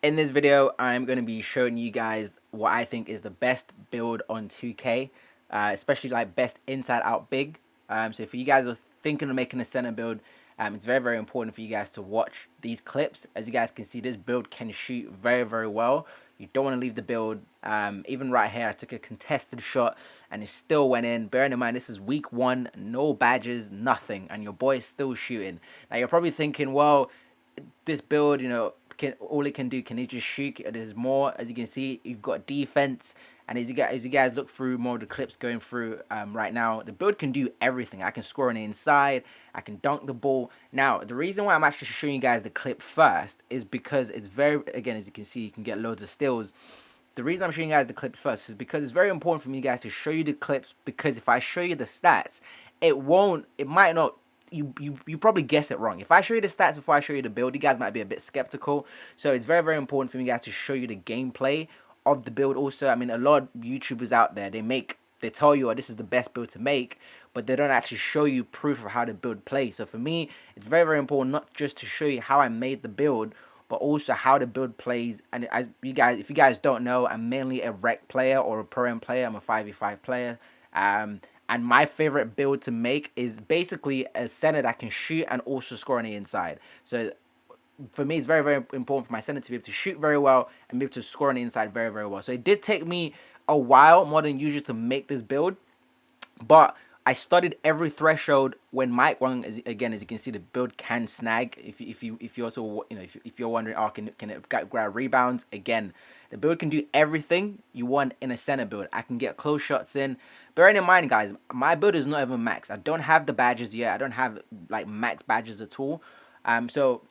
In this video, I'm going to be showing you guys what I think is the best build on 2K, especially like best inside out big. So if you guys are thinking of making a center build, it's very, very important for you guys to watch these clips. As you guys can see, this build can shoot very, very well. You don't want to leave the build. Even right here, I took a contested shot and it still went in. Bearing in mind, this is week one, no badges, nothing, and your boy is still shooting. Now, you're probably thinking, well, this build, all it can do, can it just shoot? There's more. As you can see, you've got defense, and as you guys look through more of the clips going through right now, the build can do everything. I can score on the inside, I can dunk the ball. Now, the reason why I'm actually showing you guys the clip first is because it's very, again, as you can see, you can get loads of steals. The reason I'm showing you guys the clips first is because it's very important for me guys to show you the clips, because if I show you the stats, it might not, you probably guess it wrong. If I show you the stats before I show you the build, you guys might be a bit skeptical. So it's very, very important for me guys to show you the gameplay of the build also. I mean, a lot of YouTubers out there, they tell you, oh, this is the best build to make, but they don't actually show you proof of how the build plays. So for me, it's very, very important not just to show you how I made the build, but also how the build plays. And as you guys, if you guys don't know, I'm mainly a rec player or a pro-am player. I'm a 5v5 player. And my favorite build to make is basically a center that can shoot and also score on the inside. So for me, it's very, very important for my center to be able to shoot very well and be able to score on the inside very, very well. So it did take me a while, more than usual, to make this build, but I studied every threshold when Mike Wang, again, as you can see, the build can snag. If you also, if you're wondering, oh, can it grab rebounds? Again, the build can do everything you want in a center build. I can get close shots in. Bearing in mind, guys, my build is not even max. I don't have the badges yet. I don't have like max badges at all. So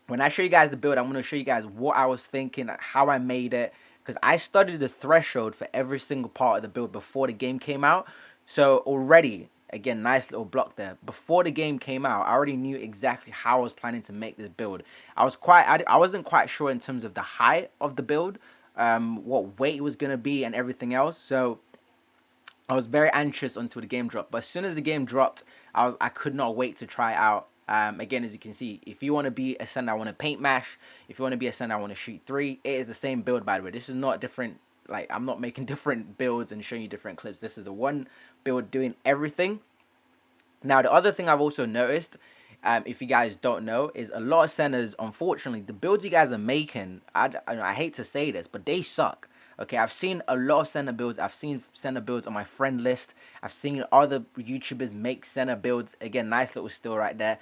when I show you guys the build, I'm going to show you guys what I was thinking, how I made it, because I studied the threshold for every single part of the build before the game came out. So already, again, nice little block there. Before the game came out, I already knew exactly how I was planning to make this build. I wasn't quite sure in terms of the height of the build, what weight it was going to be and everything else. So I was very anxious until the game dropped. But as soon as the game dropped, I could not wait to try out. Again, as you can see, if you want to be a center, I want to paint mash. If you want to be a center, I want to shoot three. It is the same build, by the way. This is not different. Like, I'm not making different builds and showing you different clips. This is the one build doing everything. Now, the other thing I've also noticed, if you guys don't know, is a lot of centers, unfortunately, the builds you guys are making, I hate to say this, but they suck. Okay, I've seen a lot of center builds. I've seen center builds on my friend list. I've seen other YouTubers make center builds. Again, nice little still right there.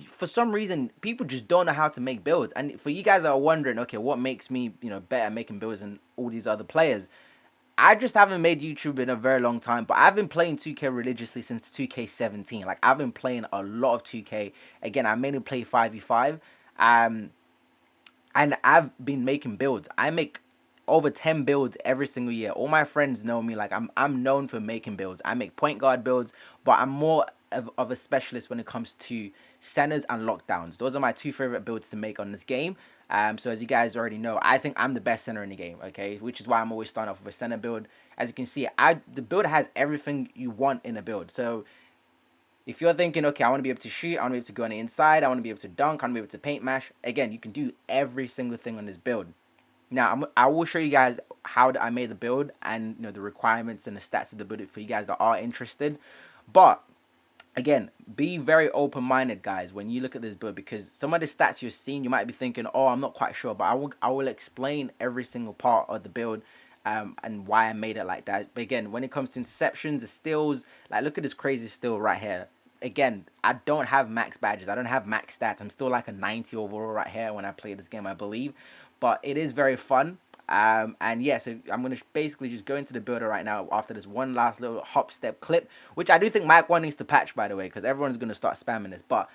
For some reason, people just don't know how to make builds. And for you guys that are wondering, okay, what makes me, better at making builds than all these other players? I just haven't made YouTube in a very long time, but I've been playing 2K religiously since 2K17. Like, I've been playing a lot of 2K. Again, I mainly play 5v5. Um, and I've been making builds. I make over 10 builds every single year. All my friends know me. Like, I'm known for making builds. I make point guard builds, but I'm more of a specialist when it comes to centers and lockdowns. Those are my two favorite builds to make on this game. So as you guys already know, I think I'm the best center in the game, okay? Which is why I'm always starting off with a center build. As you can see, the build has everything you want in a build. So if you're thinking, okay, I want to be able to shoot, I want to be able to go on the inside, I want to be able to dunk, I want to be able to paint mash, again, you can do every single thing on this build. Now, I will show you guys how I made the build and the requirements and the stats of the build for you guys that are interested. But again, be very open-minded, guys, when you look at this build, because some of the stats you're seeing, you might be thinking, oh, I'm not quite sure, but I will explain every single part of the build. And why I made it like that. But again, when it comes to interceptions, the steals, like, look at this crazy steal right here. Again, I don't have max badges. I don't have max stats. I'm still like a 90 overall right here when I play this game, I believe. But it is very fun. And yeah, so I'm going to basically just go into the builder right now after this one last little hop step clip, which I do think Mike 1 needs to patch, by the way, because everyone's going to start spamming this. But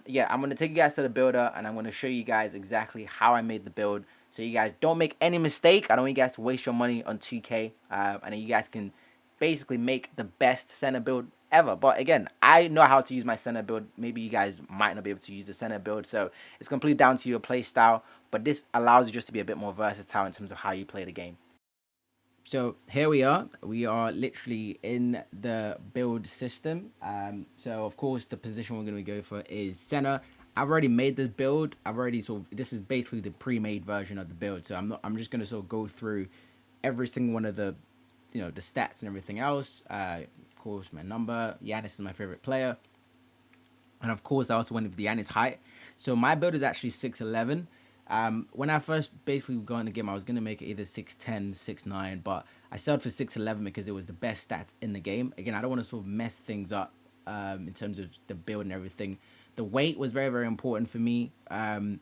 yeah, I'm going to take you guys to the builder, and I'm going to show you guys exactly how I made the build, so you guys don't make any mistake. I don't want you guys to waste your money on 2K, and then you guys can basically make the best center build ever. But again, I know how to use my center build. Maybe you guys might not be able to use the center build, so it's completely down to your play style. But this allows you just to be a bit more versatile in terms of how you play the game. So here we are. We are literally in the build system. So of course the position we're going to go for is center. I've already made this build. I've already this is basically the pre-made version of the build. So I'm just gonna sort of go through every single one of the, the stats and everything else. Of course, my number. Yeah, this is my favorite player. And of course, I also went with Giannis' height. So my build is actually 6'11". When I first basically got in the game, I was going to make it either 6'10", 6'9", but I settled for 6'11" because it was the best stats in the game. Again, I don't want to sort of mess things up in terms of the build and everything. The weight was very, very important for me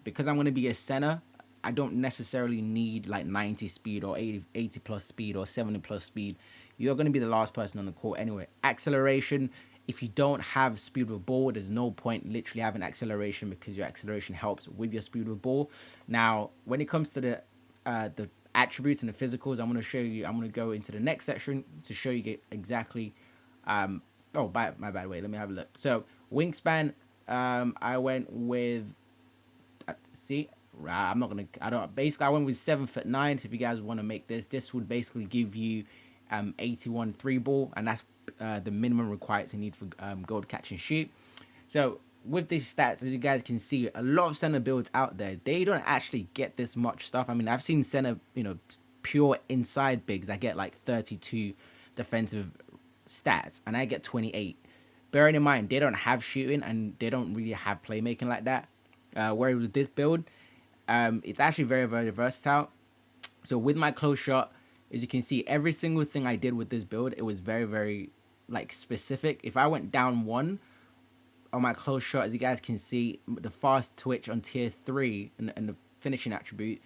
because I'm going to be a center. I don't necessarily need like 90 speed or 80 plus speed or 70 plus speed. You're going to be the last person on the court anyway. Acceleration, if you don't have speed with ball, there's no point literally having acceleration because your acceleration helps with your speed with ball. Now, when it comes to the attributes and the physicals, I'm going to show you. I'm going to go into the next section to show you exactly. Oh, my bad. Wait, let me have a look. So wingspan, I went with. See, I'm not gonna. I don't. Basically, I went with 7'9". So if you guys want to make this would basically give you 81 three ball, and that's the minimum required you need for goal catch and shoot. So with these stats, as you guys can see, a lot of center builds out there, they don't actually get this much stuff. I mean, I've seen center, pure inside bigs that get like 32 defensive stats, and I get 28. Bearing in mind, they don't have shooting and they don't really have playmaking like that. Whereas with this build, it's actually very, very versatile. So with my close shot, as you can see, every single thing I did with this build, it was very, very like specific. If I went down one on my close shot, as you guys can see, the fast twitch on tier 3 and the finishing attribute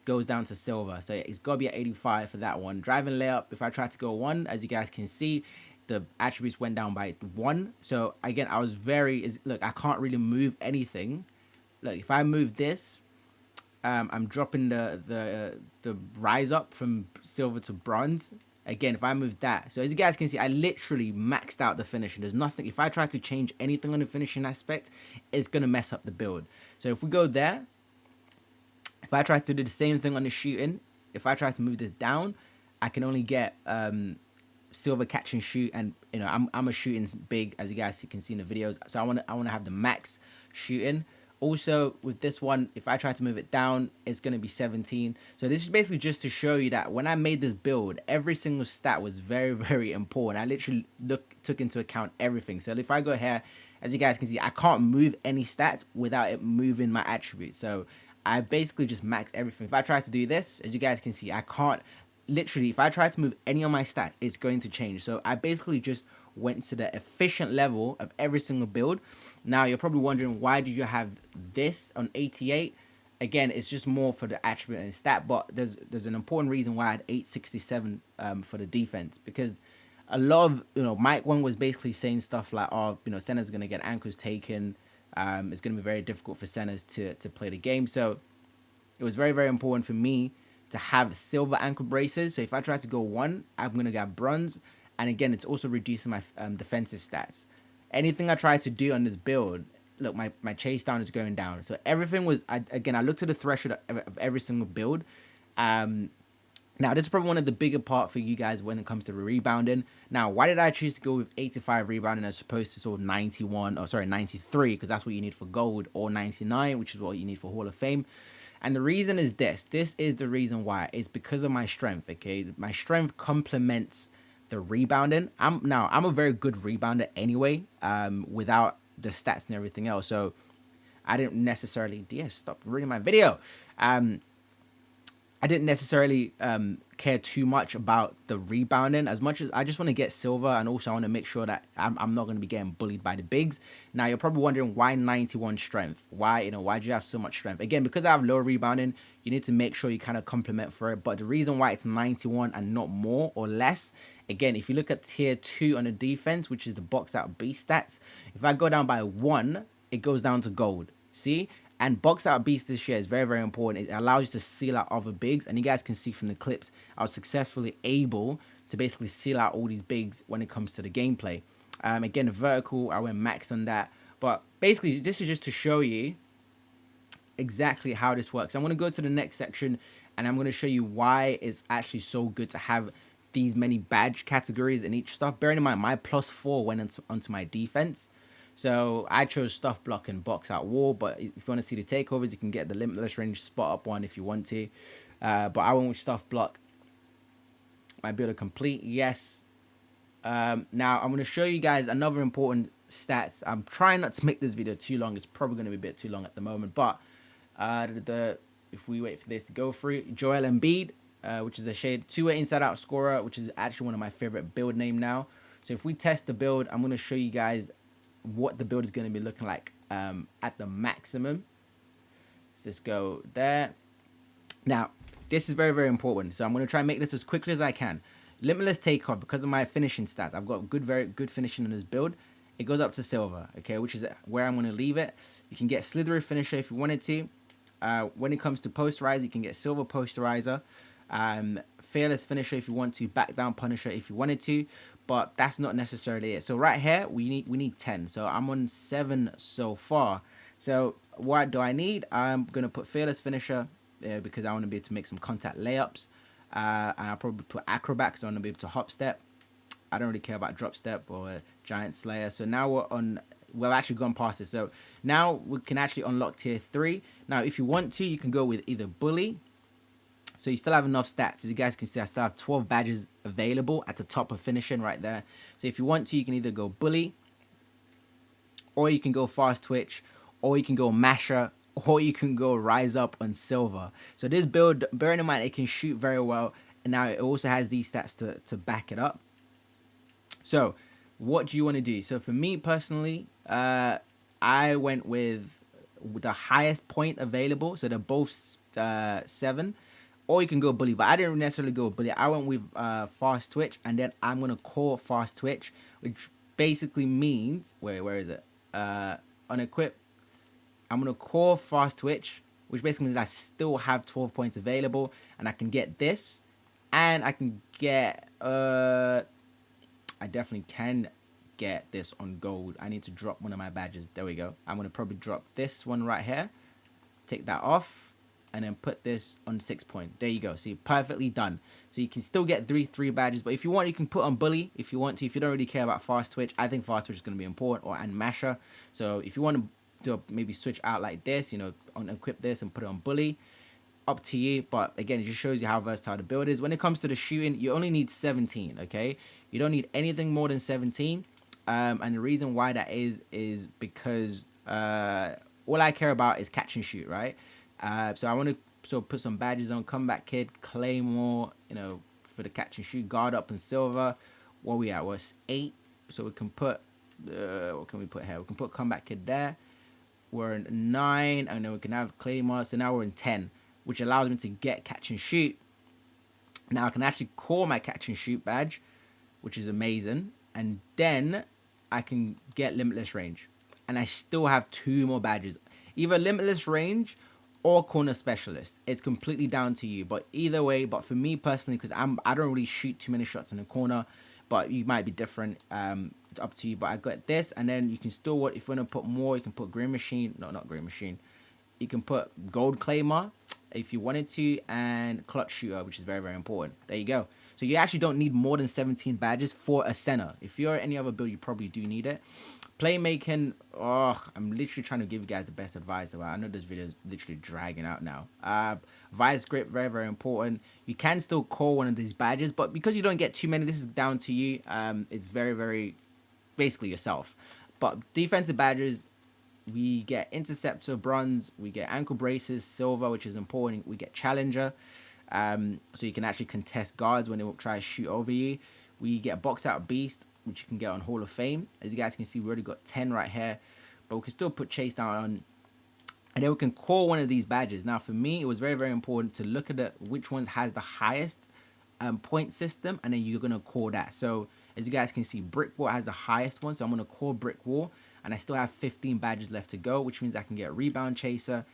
goes down to silver. So it's got to be at 85 for that one. Driving layup, if I try to go 1, as you guys can see, the attributes went down by 1. So again, I was look, I can't really move anything. Look, if I move this, I'm dropping the rise up from silver to bronze. Again, if I move that, so as you guys can see, I literally maxed out the finishing. There's nothing. If I try to change anything on the finishing aspect, it's gonna mess up the build. So if we go there, if I try to do the same thing on the shooting, if I try to move this down, I can only get silver catch and shoot, and I'm a shooting big, as you guys can see in the videos. So I want to have the max shooting. Also, with this one, if I try to move it down, it's going to be 17. So this is basically just to show you that when I made this build, every single stat was very, very important. I literally took into account everything. So if I go here, as you guys can see, I can't move any stats without it moving my attributes. So I basically just maxed everything. If I try to do this, as you guys can see, I can't. Literally, if I try to move any of my stats, it's going to change. So I basically just went to the efficient level of every single build. Now you're probably wondering, why do you have this on 88? Again, it's just more for the attribute and stat, but there's an important reason why I had 867 for the defense, because a lot of Mike Wong was basically saying stuff like, oh, centers gonna get ankles taken, it's gonna be very difficult for centers to play the game. So it was very, very important for me to have silver ankle braces. So if I try to go 1, I'm gonna get bronze. And again, it's also reducing my defensive stats. Anything I try to do on this build, look, my chase down is going down. So everything was, I looked at the threshold of every single build. Now, this is probably one of the bigger part for you guys when it comes to rebounding. Now, why did I choose to go with 85 rebounding as opposed to sort of 93, because that's what you need for gold, or 99, which is what you need for Hall of Fame. And the reason is this. This is the reason why. It's because of my strength, okay? My strength complements the rebounding. I'm a very good rebounder anyway, without the stats and everything else. So I didn't necessarily stop reading my video. I didn't necessarily care too much about the rebounding, as much as I just want to get silver, and also I want to make sure that I'm not going to be getting bullied by the bigs. Now you're probably wondering, why 91 strength? Why do you have so much strength? Again, because I have low rebounding, you need to make sure you kind of complement for it. But the reason why it's 91 and not more or less, again, if you look at tier 2 on the defense, which is the box out beast stats, if I go down by 1, it goes down to gold. See? And box out beast this year is very, very important. It allows you to seal out other bigs. And you guys can see from the clips, I was successfully able to basically seal out all these bigs when it comes to the gameplay. Again, the vertical, I went max on that. But basically, this is just to show you exactly how this works. I'm going to go to the next section, and I'm going to show you why it's actually so good to have these many badge categories in each stuff. Bearing in mind, my +4 went onto my defense. So I chose stuff block and box out wall, but if you want to see the takeovers, you can get the limitless range spot up one if you want to. But I went with stuff block. My builder complete, yes. Now I'm going to show you guys another important stats. I'm trying not to make this video too long. It's probably going to be a bit too long at the moment, but if we wait for this to go through, Joel Embiid, which is a shade two-way inside-out scorer, which is actually one of my favorite build name now. So if we test the build, I'm going to show you guys what the build is going to be looking like at the maximum. Let's just go there. Now, this is very, very important. So I'm going to try and make this as quickly as I can. Limitless takeoff, because of my finishing stats. I've got good, very good finishing in this build. It goes up to silver, okay, which is where I'm going to leave it. You can get slithery finisher if you wanted to. When it comes to posterizer, you can get silver posterizer. Fearless finisher if you want to. Back down punisher if you wanted to. But that's not necessarily it. So right here, we need 10. So I'm on 7 so far. So what do I need? I'm going to put fearless finisher because I want to be able to make some contact layups. And I'll probably put acrobat because I want to be able to hop step. I don't really care about drop step or giant slayer. So now we're on, we've actually gone past it. So now we can actually unlock tier 3. Now if you want to, you can go with either bully. So you still have enough stats. As you guys can see, I still have 12 badges available at the top of finishing right there. So if you want to, you can either go bully, or you can go fast twitch, or you can go masher, or you can go rise up on silver. So this build, bearing in mind it can shoot very well, and now it also has these stats to back it up. So what do you want to do? So for me personally, I went with the highest point available. So they're both 7. Or you can go bully, but I didn't necessarily go bully. I went with fast twitch, and then I'm gonna core fast twitch, which basically means where is it? Unequip. I'm gonna core fast twitch, which basically means I still have 12 points available, and I can get this, and I can get I definitely can get this on gold. I need to drop one of my badges. There we go. I'm gonna probably drop this one right here. Take that off. And then put this on 6 point. There you go. See, perfectly done. So you can still get 3 badges. But if you want, you can put on bully if you want to. If you don't really care about fast twitch, I think fast twitch is going to be important. And masher. So if you want to maybe switch out like this, you know, equip this and put it on bully, up to you. But again, it just shows you how versatile the build is. When it comes to the shooting, you only need 17. Okay, you don't need anything more than 17. And the reason why that is because all I care about is catch and shoot, right? So I want to put some badges on. Comeback Kid, Claymore, you know, for the catch and shoot. Guard up and silver. What are we at? What's 8? So we can put, what can we put here? We can put Comeback Kid there. We're in 9, and then we can have Claymore. So now we're in 10, which allows me to get catch and shoot. Now I can actually core my catch and shoot badge, which is amazing. And then I can get limitless range. And I still have 2 more badges. Either limitless range or corner specialist. It's completely down to you. But either way, but for me personally, because I don't really shoot too many shots in the corner, but you might be different. It's up to you. But I got this, and then you can still, if you want to put more, you can put green machine. No, not green machine. You can put gold claimer if you wanted to, and clutch shooter, which is very, very important. There you go. So you actually don't need more than 17 badges for a center. If you're any other build, you probably do need it. Playmaking, I'm literally trying to give you guys the best advice. I know this video is literally dragging out now. Vice grip, very, very important. You can still call one of these badges, but because you don't get too many, this is down to you. It's very, very basically yourself. But defensive badges, we get interceptor, bronze. We get ankle braces, silver, which is important. We get challenger, so you can actually contest guards when they will try to shoot over you. We get box out beast, which you can get on Hall of Fame. As you guys can see, we already got 10 right here, but we can still put chase down on, and then we can call one of these badges. Now for me, it was very, very important to look at which one has the highest point system, and then you're going to call that. So as you guys can see, brick wall has the highest one, so I'm going to call brick wall, and I still have 15 badges left to go, which means I can get rebound chaser,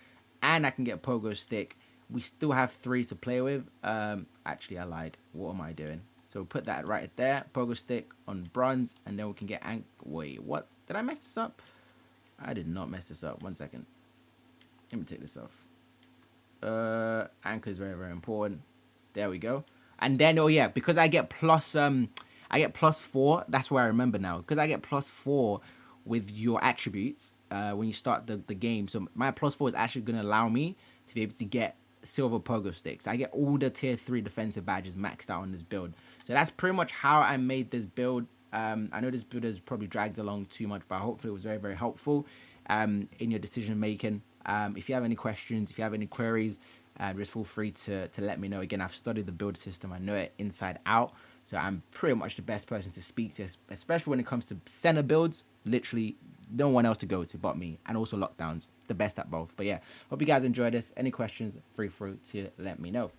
and I can get pogo stick. We still have 3 to play with. Actually, I lied. What am I doing? So we'll put that right there. Pogo stick on bronze, and then we can get wait, what? Did I mess this up? I did not mess this up. 1 second. Let me take this off. Anchor is very, very important. There we go. And then, oh yeah, because I get plus 4. That's where I remember now. Because I get plus 4 with your attributes when you start the game. So my +4 is actually going to allow me to be able to get silver pogo sticks. I get all the tier 3 defensive badges maxed out on this build. So that's pretty much how I made this build. I know this build has probably dragged along too much, but hopefully it was very, very helpful in your decision making. If you have any questions, if you have any queries, just feel free to let me know. Again, I've studied the build system. I know it inside out. So I'm pretty much the best person to speak to, especially when it comes to center builds. Literally, no one else to go to but me. And also lockdowns, the best at both. But yeah, hope you guys enjoyed this. Any questions, feel free to let me know.